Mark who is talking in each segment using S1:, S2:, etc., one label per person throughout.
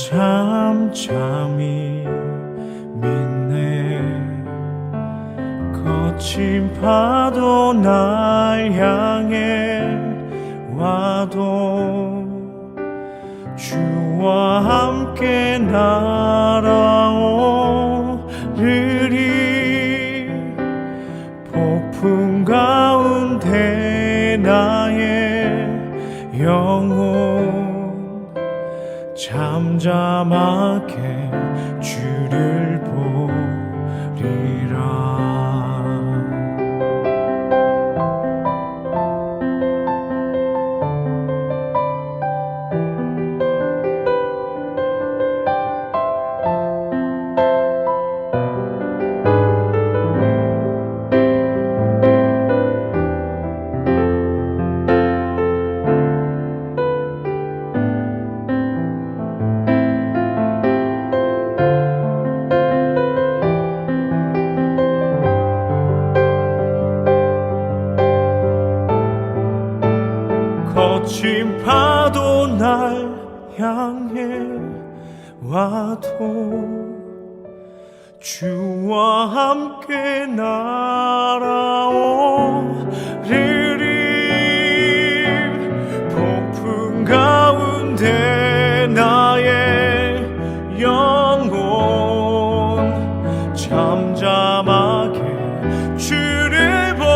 S1: 잠잠히 믿네. 거친 파도 날 향해 와도 주와 함께 날아오르리. 폭풍 가운데 나의 영혼 잠잠하게 주를 보리라. 거친 파도 날 향해 와도 주와 함께 날아오르리. 폭풍 가운데 나의 영혼 잠잠하게 주를 보리라.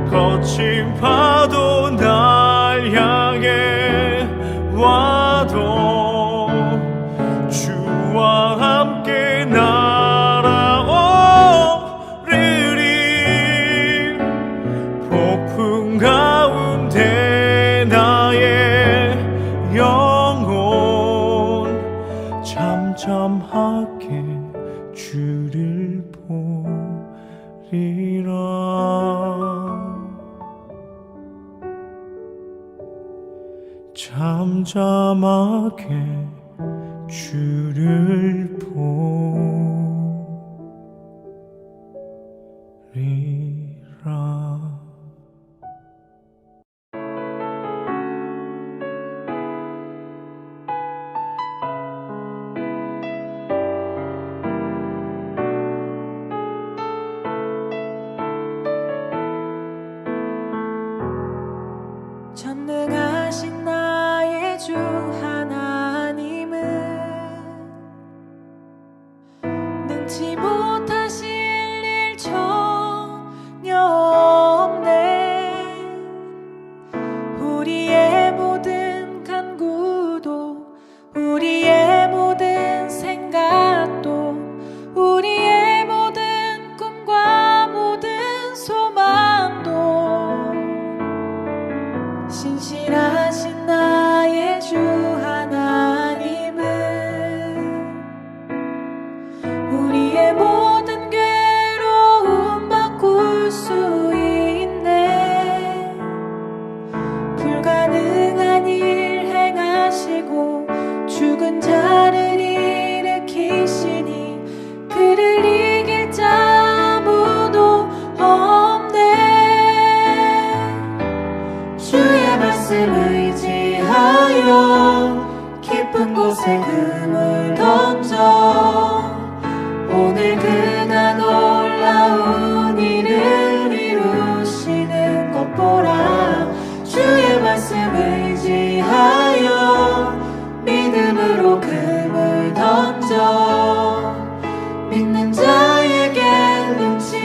S1: 거친 파도 날 향해 와도 주와 함께 날아오르리. 폭풍 가운데 나의 영혼 잠잠하게 주를 보리라. 잠잠하게 주를 보리라.
S2: 전능하신 나의 주 하나님은 능치 못하실 일 전혀 없네. 우리의 모든 간구도 우리의 모든 생각도 우리의 모든 꿈과 모든 소망도 신실하신 나의 주 하나님은 우리의 모든 괴로움 바꿀 수 있네. 불가능한 일 행하시고 죽은 자를 일으키시니 그를 이길 자 아무도 없네. 주의 말씀 의지하여 깊은 곳에 금을 던져 오늘 그가 놀라운 일을 이루시는 것 보라. 주의 말씀 의지하여 믿음으로 금을 던져 믿는 자에게 눈치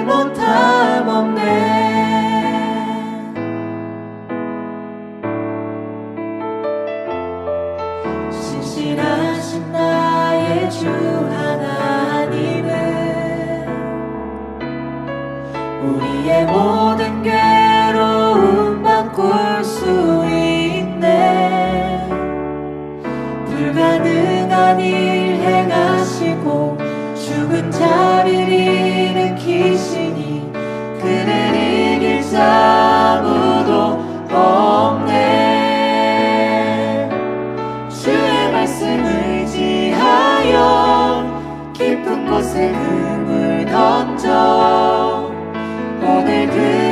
S2: 못함 없네. 신실하신 나의 주 하나님은 우리의 모든 괴로움 바꿀 수 있네. 불가능한 일 행하시고 죽은 자를 일으키시니 그를 이길 자 아무도 없네. 주의 말씀 의지하여 깊은 곳에 금을 던져 오늘 그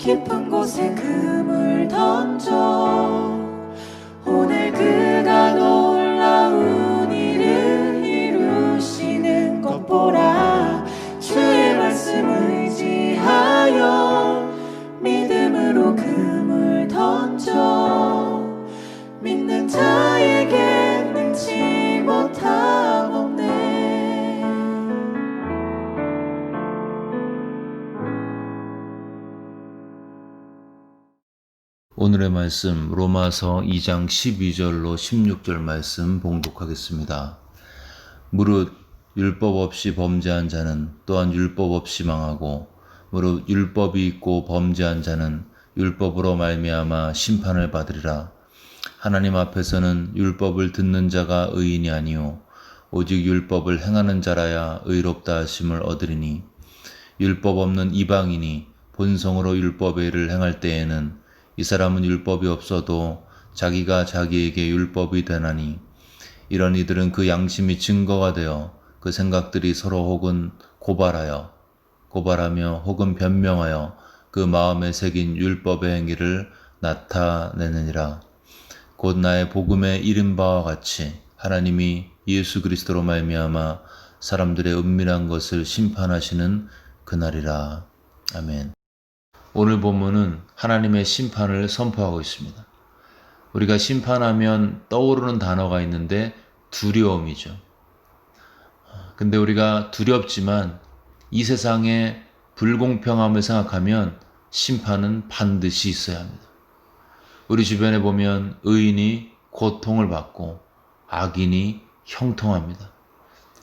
S2: 깊은 곳에 금을 던져 오늘 그가 놀라운 일을 이루시는 것 보라. 주의 말씀 의지하여 믿음으로 금을 던져 믿는 자에게 능치 못함 없네.
S3: 오늘의 말씀 로마서 2장 12절로 16절 말씀 봉독하겠습니다. 무릇 율법 없이 범죄한 자는 또한 율법 없이 망하고 무릇 율법이 있고 범죄한 자는 율법으로 말미암아 심판을 받으리라. 하나님 앞에서는 율법을 듣는 자가 의인이 아니요 오직 율법을 행하는 자라야 의롭다 하심을 얻으리니 율법 없는 이방인이 본성으로 율법의 일을 행할 때에는 이 사람은 율법이 없어도 자기가 자기에게 율법이 되나니 이런 이들은 그 양심이 증거가 되어 그 생각들이 서로 혹은 고발하며 혹은 변명하여 그 마음에 새긴 율법의 행위를 나타내느니라. 곧 나의 복음에 이른 바와 같이 하나님이 예수 그리스도로 말미암아 사람들의 은밀한 것을 심판하시는 그날이라. 아멘. 오늘 본문은 하나님의 심판을 선포하고 있습니다. 우리가 심판하면 떠오르는 단어가 있는데 두려움이죠. 근데 우리가 두렵지만 이 세상의 불공평함을 생각하면 심판은 반드시 있어야 합니다. 우리 주변에 보면 의인이 고통을 받고 악인이 형통합니다.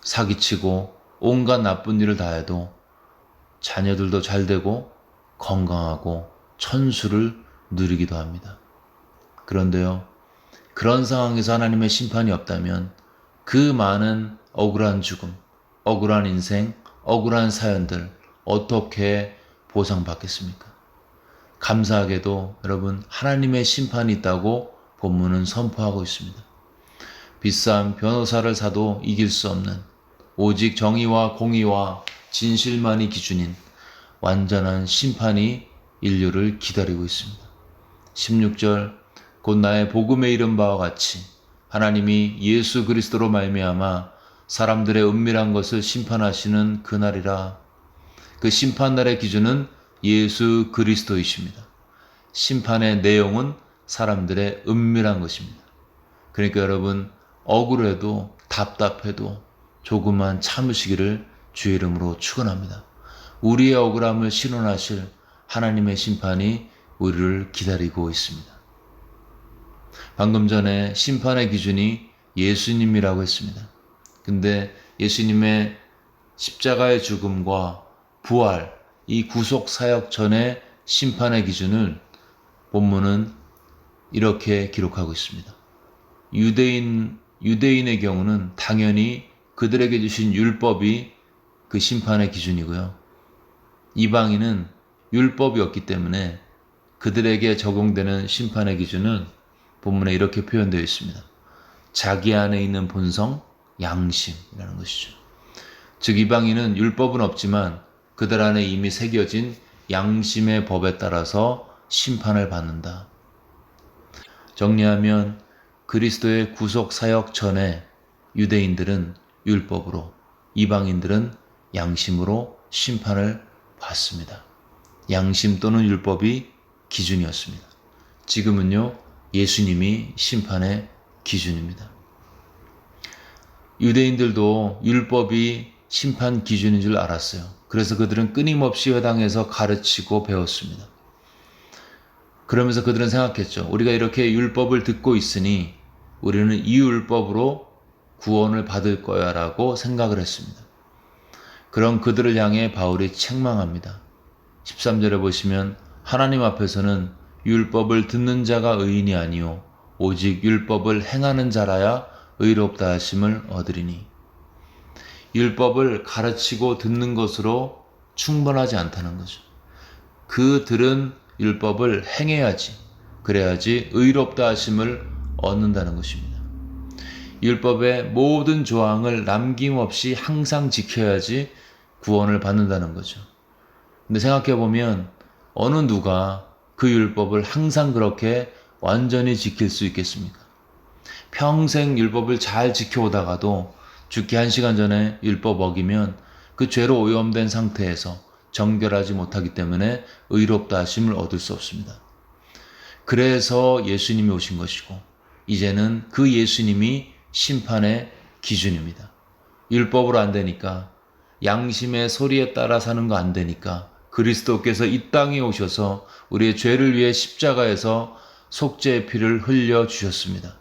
S3: 사기치고 온갖 나쁜 일을 다 해도 자녀들도 잘 되고 건강하고 천수를 누리기도 합니다. 그런데요, 그런 상황에서 하나님의 심판이 없다면 그 많은 억울한 죽음, 억울한 인생, 억울한 사연들 어떻게 보상받겠습니까? 감사하게도 여러분 하나님의 심판이 있다고 본문은 선포하고 있습니다. 비싼 변호사를 사도 이길 수 없는 오직 정의와 공의와 진실만이 기준인 완전한 심판이 인류를 기다리고 있습니다. 16절 곧 나의 복음에 이른 바와 같이 하나님이 예수 그리스도로 말미암아 사람들의 은밀한 것을 심판하시는 그날이라. 그 심판날의 기준은 예수 그리스도이십니다. 심판의 내용은 사람들의 은밀한 것입니다. 그러니까 여러분 억울해도 답답해도 조금만 참으시기를 주의 이름으로 축원합니다. 우리의 억울함을 신원하실 하나님의 심판이 우리를 기다리고 있습니다. 방금 전에 심판의 기준이 예수님이라고 했습니다. 근데 예수님의 십자가의 죽음과 부활, 이 구속 사역 전의 심판의 기준을 본문은 이렇게 기록하고 있습니다. 유대인의 경우는 당연히 그들에게 주신 율법이 그 심판의 기준이고요. 이방인은 율법이 없기 때문에 그들에게 적용되는 심판의 기준은 본문에 이렇게 표현되어 있습니다. 자기 안에 있는 본성, 양심이라는 것이죠. 즉 이방인은 율법은 없지만 그들 안에 이미 새겨진 양심의 법에 따라서 심판을 받는다. 정리하면 그리스도의 구속 사역 전에 유대인들은 율법으로, 이방인들은 양심으로 심판을 받습니다. 양심 또는 율법이 기준이었습니다. 지금은요, 예수님이 심판의 기준입니다. 유대인들도 율법이 심판 기준인 줄 알았어요. 그래서 그들은 끊임없이 회당에서 가르치고 배웠습니다. 그러면서 그들은 생각했죠. 우리가 이렇게 율법을 듣고 있으니 우리는 이 율법으로 구원을 받을 거야 라고 생각을 했습니다. 그런 그들을 향해 바울이 책망합니다. 13절에 보시면 하나님 앞에서는 율법을 듣는 자가 의인이 아니요 오직 율법을 행하는 자라야 의롭다 하심을 얻으리니. 율법을 가르치고 듣는 것으로 충분하지 않다는 거죠. 그 들은 율법을 행해야지, 그래야지 의롭다 하심을 얻는다는 것입니다. 율법의 모든 조항을 남김없이 항상 지켜야지 구원을 받는다는 거죠. 근데 생각해보면 어느 누가 그 율법을 항상 그렇게 완전히 지킬 수 있겠습니까? 평생 율법을 잘 지켜오다가도 죽기 1시간 전에 율법 어기면 그 죄로 오염된 상태에서 정결하지 못하기 때문에 의롭다 하심을 얻을 수 없습니다. 그래서 예수님이 오신 것이고 이제는 그 예수님이 심판의 기준입니다. 율법으로 안 되니까, 양심의 소리에 따라 사는 거 안 되니까 그리스도께서 이 땅에 오셔서 우리의 죄를 위해 십자가에서 속죄의 피를 흘려 주셨습니다.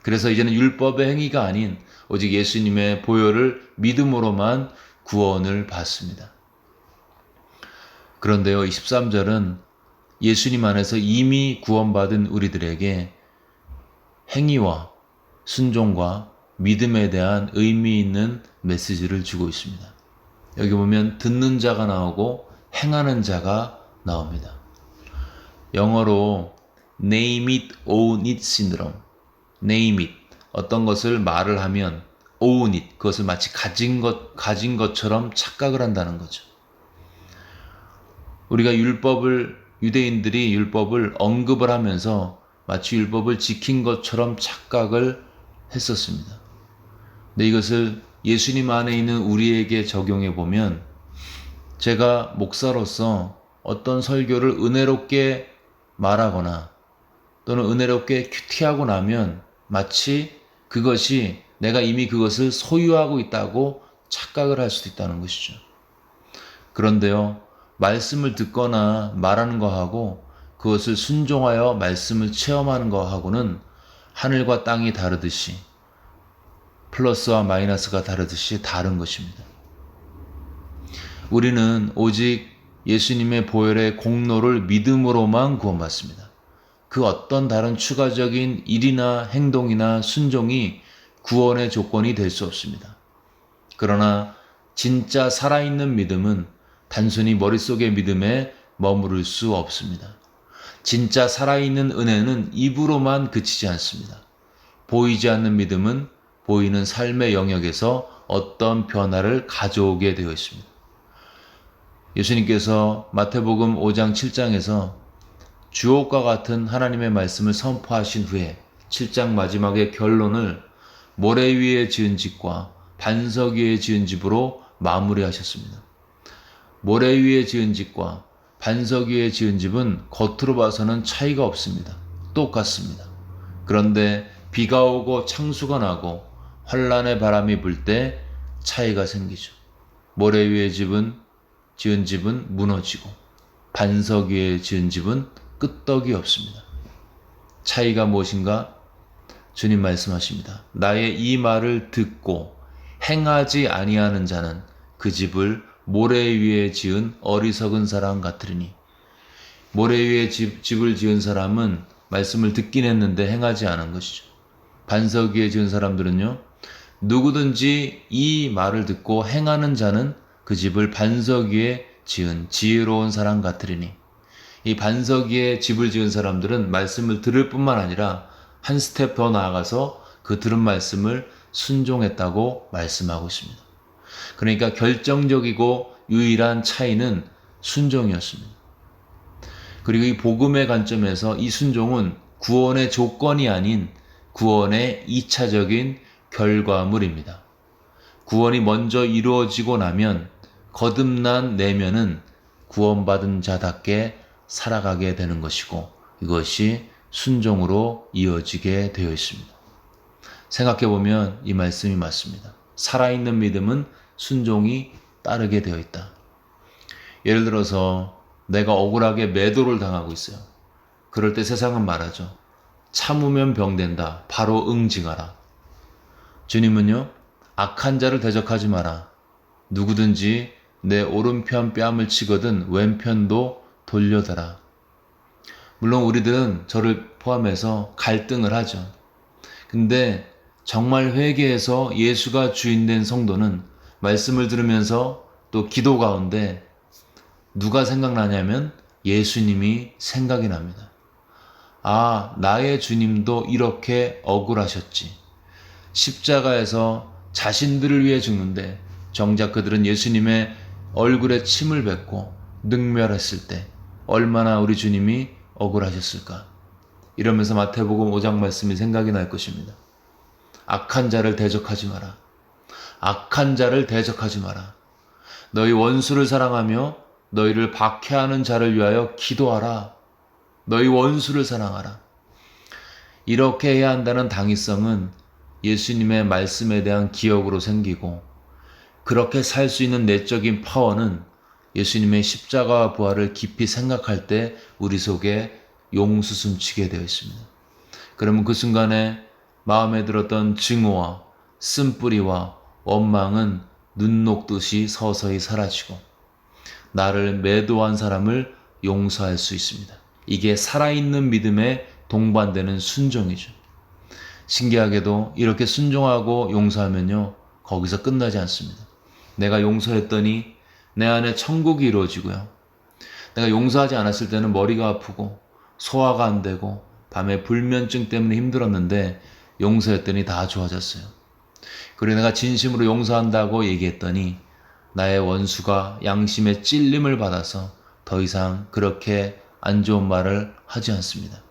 S3: 그래서 이제는 율법의 행위가 아닌 오직 예수님의 보혈을 믿음으로만 구원을 받습니다. 그런데요, 23절은 예수님 안에서 이미 구원받은 우리들에게 행위와 순종과 믿음에 대한 의미 있는 메시지를 주고 있습니다. 여기 보면 듣는 자가 나오고 행하는 자가 나옵니다. 영어로 name it, own it syndrome. name it, 어떤 것을 말을 하면 own it, 그것을 마치 가진 것처럼 착각을 한다는 거죠. 우리가 유대인들이 율법을 언급을 하면서 마치 율법을 지킨 것처럼 착각을 했었습니다. 근데 이것을 예수님 안에 있는 우리에게 적용해 보면, 제가 목사로서 어떤 설교를 은혜롭게 말하거나 또는 은혜롭게 큐티하고 나면 마치 그것이 내가 이미 그것을 소유하고 있다고 착각을 할 수도 있다는 것이죠. 그런데요, 말씀을 듣거나 말하는 거하고 그것을 순종하여 말씀을 체험하는 거하고는 하늘과 땅이 다르듯이, 플러스와 마이너스가 다르듯이 다른 것입니다. 우리는 오직 예수님의 보혈의 공로를 믿음으로만 구원받습니다. 그 어떤 다른 추가적인 일이나 행동이나 순종이 구원의 조건이 될 수 없습니다. 그러나 진짜 살아있는 믿음은 단순히 머릿속의 믿음에 머무를 수 없습니다. 진짜 살아있는 은혜는 입으로만 그치지 않습니다. 보이지 않는 믿음은 보이는 삶의 영역에서 어떤 변화를 가져오게 되어 있습니다. 예수님께서 마태복음 5장 7장에서 주옥과 같은 하나님의 말씀을 선포하신 후에 7장 마지막의 결론을 모래 위에 지은 집과 반석 위에 지은 집으로 마무리하셨습니다. 모래 위에 지은 집과 반석 위에 지은 집은 겉으로 봐서는 차이가 없습니다. 똑같습니다. 그런데 비가 오고 창수가 나고 환란의 바람이 불 때 차이가 생기죠. 모래 위에 지은 집은 무너지고 반석 위에 지은 집은 끄떡이 없습니다. 차이가 무엇인가? 주님 말씀하십니다. 나의 이 말을 듣고 행하지 아니하는 자는 그 집을 모래 위에 지은 어리석은 사람 같으리니, 모래 위에 집을 지은 사람은 말씀을 듣긴 했는데 행하지 않은 것이죠. 반석 위에 지은 사람들은요, 누구든지 이 말을 듣고 행하는 자는 그 집을 반석 위에 지은 지혜로운 사람 같으리니, 이 반석 위에 집을 지은 사람들은 말씀을 들을 뿐만 아니라 한 스텝 더 나아가서 그 들은 말씀을 순종했다고 말씀하고 있습니다. 그러니까 결정적이고 유일한 차이는 순종이었습니다. 그리고 이 복음의 관점에서 이 순종은 구원의 조건이 아닌 구원의 2차적인 결과물입니다. 구원이 먼저 이루어지고 나면 거듭난 내면은 구원받은 자답게 살아가게 되는 것이고, 이것이 순종으로 이어지게 되어 있습니다. 생각해보면 이 말씀이 맞습니다. 살아있는 믿음은 순종이 따르게 되어 있다. 예를 들어서 내가 억울하게 매도를 당하고 있어요. 그럴 때 세상은 말하죠. 참으면 병된다. 바로 응징하라. 주님은요, 악한 자를 대적하지 마라. 누구든지 내 오른편 뺨을 치거든 왼편도 돌려달라. 물론 우리들은 저를 포함해서 갈등을 하죠. 근데 정말 회개해서 예수가 주인된 성도는 말씀을 들으면서 또 기도 가운데 누가 생각나냐면 예수님이 생각이 납니다. 아, 나의 주님도 이렇게 억울하셨지. 십자가에서 자신들을 위해 죽는데 정작 그들은 예수님의 얼굴에 침을 뱉고 능멸했을 때 얼마나 우리 주님이 억울하셨을까. 이러면서 마태복음 5장 말씀이 생각이 날 것입니다. 악한 자를 대적하지 마라. 악한 자를 대적하지 마라. 너희 원수를 사랑하며 너희를 박해하는 자를 위하여 기도하라. 너희 원수를 사랑하라. 이렇게 해야 한다는 당위성은 예수님의 말씀에 대한 기억으로 생기고, 그렇게 살 수 있는 내적인 파워는 예수님의 십자가와 부활을 깊이 생각할 때 우리 속에 용수숨치게 되어 있습니다. 그러면 그 순간에 마음에 들었던 증오와 쓴뿌리와 원망은 눈 녹듯이 서서히 사라지고 나를 매도한 사람을 용서할 수 있습니다. 이게 살아있는 믿음에 동반되는 순종이죠. 신기하게도 이렇게 순종하고 용서하면요, 거기서 끝나지 않습니다. 내가 용서했더니 내 안에 천국이 이루어지고요. 내가 용서하지 않았을 때는 머리가 아프고 소화가 안 되고 밤에 불면증 때문에 힘들었는데 용서했더니 다 좋아졌어요. 그리고 내가 진심으로 용서한다고 얘기했더니 나의 원수가 양심의 찔림을 받아서 더 이상 그렇게 안 좋은 말을 하지 않습니다.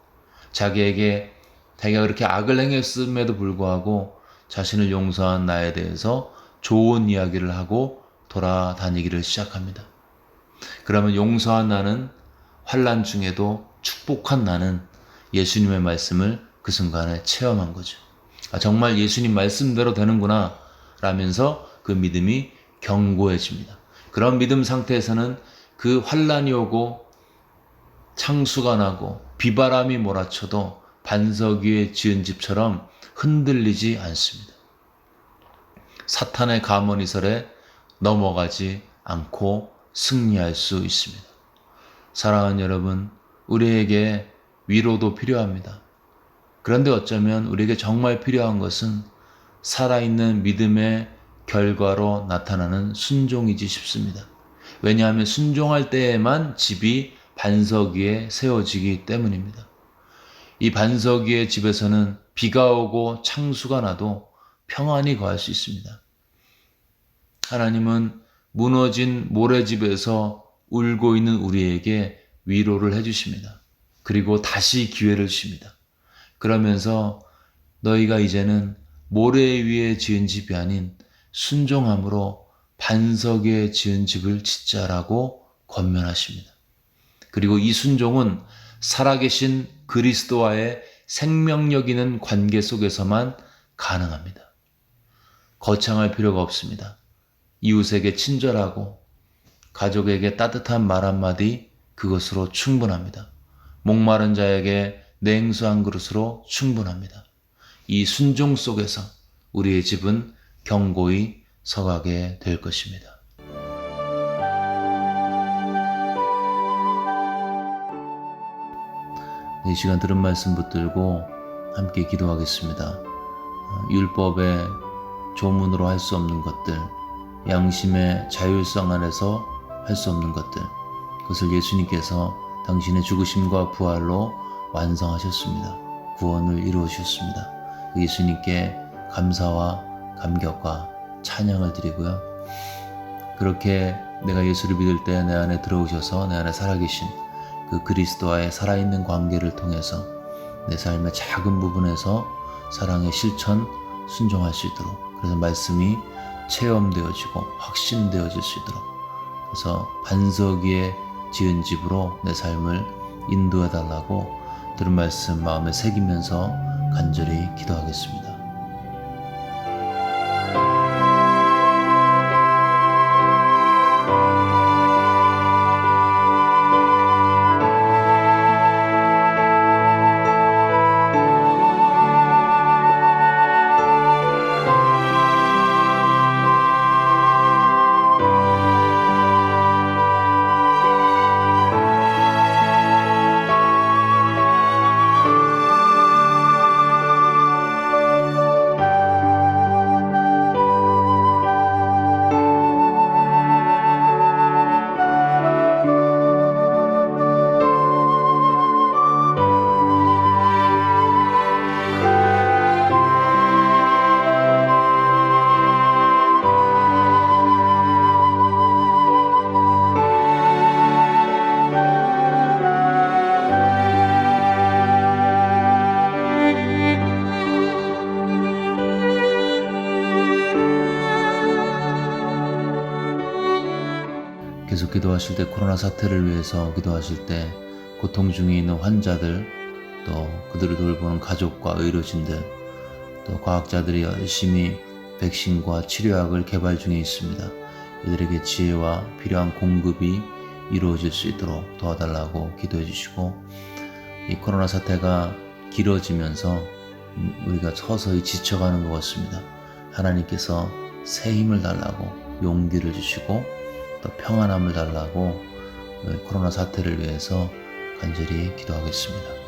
S3: 자기에게 그렇게 악을 행했음에도 불구하고 자신을 용서한 나에 대해서 좋은 이야기를 하고 돌아다니기를 시작합니다. 그러면 용서한 나는, 환난 중에도 축복한 나는 예수님의 말씀을 그 순간에 체험한 거죠. 정말 예수님 말씀대로 되는구나 라면서 그 믿음이 견고해집니다. 그런 믿음 상태에서는 그 환난이 오고 창수가 나고 비바람이 몰아쳐도 반석 위에 지은 집처럼 흔들리지 않습니다. 사탄의 가모니설에 넘어가지 않고 승리할 수 있습니다. 사랑하는 여러분, 우리에게 위로도 필요합니다. 그런데 어쩌면 우리에게 정말 필요한 것은 살아있는 믿음의 결과로 나타나는 순종이지 싶습니다. 왜냐하면 순종할 때에만 집이 반석 위에 세워지기 때문입니다. 이 반석 위의 집에서는 비가 오고 창수가 나도 평안히 거할 수 있습니다. 하나님은 무너진 모래집에서 울고 있는 우리에게 위로를 해주십니다. 그리고 다시 기회를 주십니다. 그러면서 너희가 이제는 모래 위에 지은 집이 아닌 순종함으로 반석 위에 지은 집을 짓자라고 권면하십니다. 그리고 이 순종은 살아계신 그리스도와의 생명력 있는 관계 속에서만 가능합니다. 거창할 필요가 없습니다. 이웃에게 친절하고 가족에게 따뜻한 말 한마디, 그것으로 충분합니다. 목마른 자에게 냉수 한 그릇으로 충분합니다. 이 순종 속에서 우리의 집은 견고히 서가게 될 것입니다. 이 시간 들은 말씀 붙들고 함께 기도하겠습니다. 율법의 조문으로 할 수 없는 것들, 양심의 자율성 안에서 할 수 없는 것들, 그것을 예수님께서 당신의 죽으심과 부활로 완성하셨습니다. 구원을 이루어주셨습니다. 예수님께 감사와 감격과 찬양을 드리고요. 그렇게 내가 예수를 믿을 때 내 안에 들어오셔서 내 안에 살아계신 그 그리스도와의 살아있는 관계를 통해서 내 삶의 작은 부분에서 사랑의 실천, 순종할 수 있도록, 그래서 말씀이 체험되어지고 확신되어질 수 있도록, 그래서 반석 위에 지은 집으로 내 삶을 인도해달라고 들은 말씀 마음에 새기면서 간절히 기도하겠습니다. 그래서 기도하실 때 코로나 사태를 위해서 기도하실 때 고통 중에 있는 환자들, 또 그들을 돌보는 가족과 의료진들, 또 과학자들이 열심히 백신과 치료약을 개발 중에 있습니다. 이들에게 지혜와 필요한 공급이 이루어질 수 있도록 도와달라고 기도해 주시고, 이 코로나 사태가 길어지면서 우리가 서서히 지쳐가는 것 같습니다. 하나님께서 새 힘을 달라고 용기를 주시고 또 평안함을 달라고 코로나 사태를 위해서 간절히 기도하겠습니다.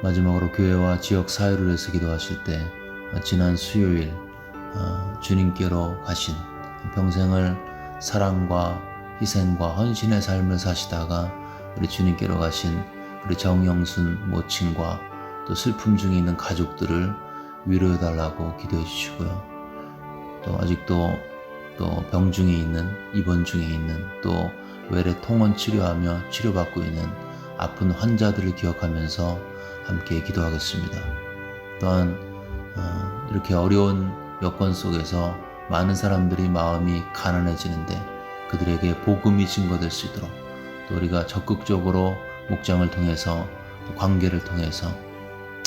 S3: 마지막으로 교회와 지역 사회를 위해서 기도하실 때 지난 수요일 주님께로 가신, 평생을 사랑과 희생과 헌신의 삶을 사시다가 우리 주님께로 가신 우리 정영순 모친과 또 슬픔 중에 있는 가족들을 위로해달라고 기도해 주시고요. 또 아직도 또 병 중에 있는, 입원 중에 있는, 또 외래 통원 치료하며 치료받고 있는 아픈 환자들을 기억하면서 함께 기도하겠습니다. 또한 이렇게 어려운 여건 속에서 많은 사람들이 마음이 가난해지는데 그들에게 복음이 증거될 수 있도록, 또 우리가 적극적으로 목장을 통해서 또 관계를 통해서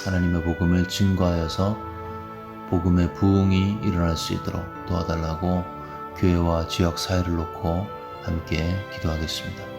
S3: 하나님의 복음을 증거하여서 복음의 부흥이 일어날 수 있도록 도와달라고 교회와 지역 사회를 놓고 함께 기도하겠습니다.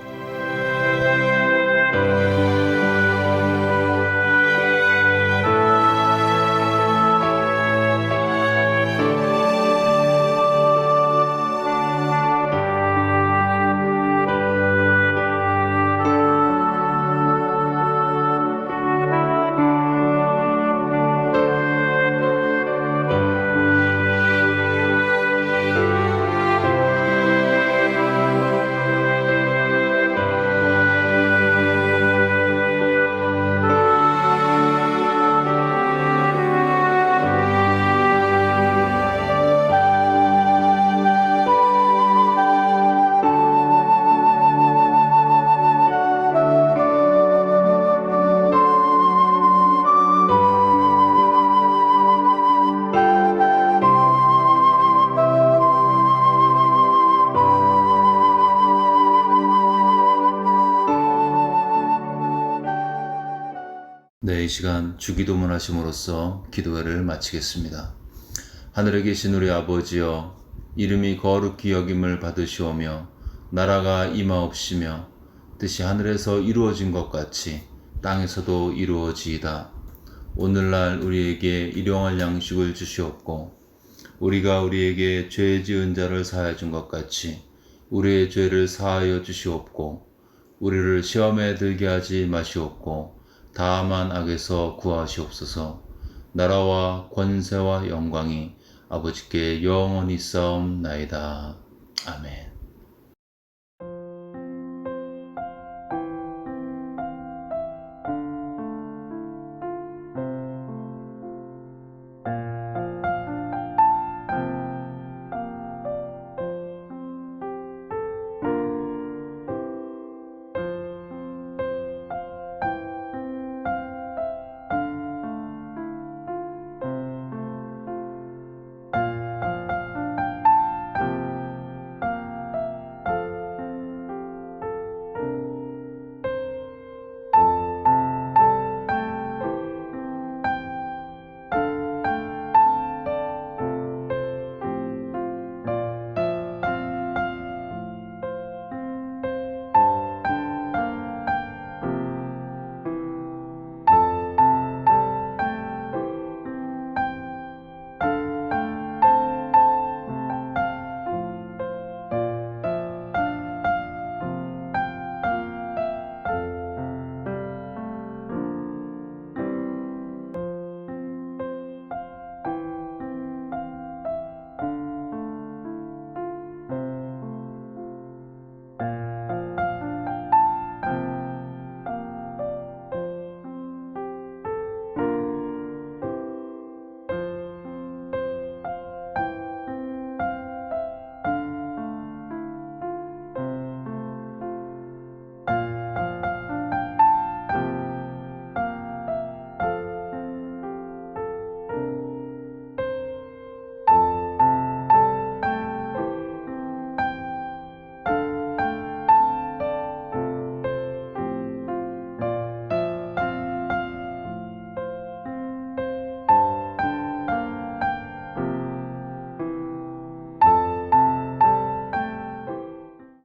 S3: 네, 이 시간 주기도문 하심으로써 기도회를 마치겠습니다. 하늘에 계신 우리 아버지여, 이름이 거룩히 여김을 받으시오며 나라가 임하옵시며 뜻이 하늘에서 이루어진 것 같이 땅에서도 이루어지이다. 오늘날 우리에게 일용할 양식을 주시옵고 우리가 우리에게 죄 지은 자를 사하여 준 것 같이 우리의 죄를 사하여 주시옵고 우리를 시험에 들게 하지 마시옵고 다만 악에서 구하시옵소서. 나라와 권세와 영광이 아버지께 영원히 싸움나이다. 아멘.